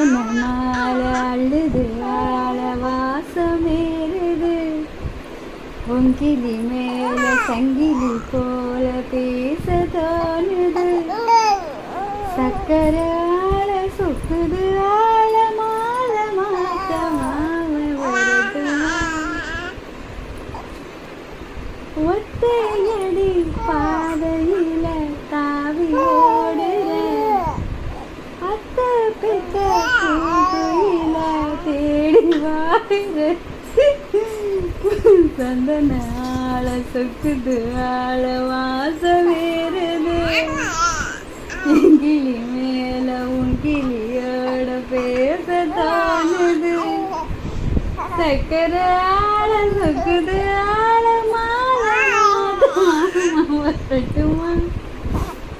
சந்தன மாலை அள்ளுது ஆள வாசமேறுது பொங்கிலி மேல சங்கிலி போல பேச தோணுது சக்கர ஆள சுக்குது ஆள மால மாத்த மாவ வருது ஒத்தையடி பாதையில தாவி ஓடுற அத்த பெத்த கூட்டுயில தேடி வாடுற சந்தன ஆள சொக்குது ஆள வாசமேறுது கிளி மேல உன் கிளியோட பேச தோணுது சக்கர ஆள சொக்குது ஆள மாலை வரட்டுமா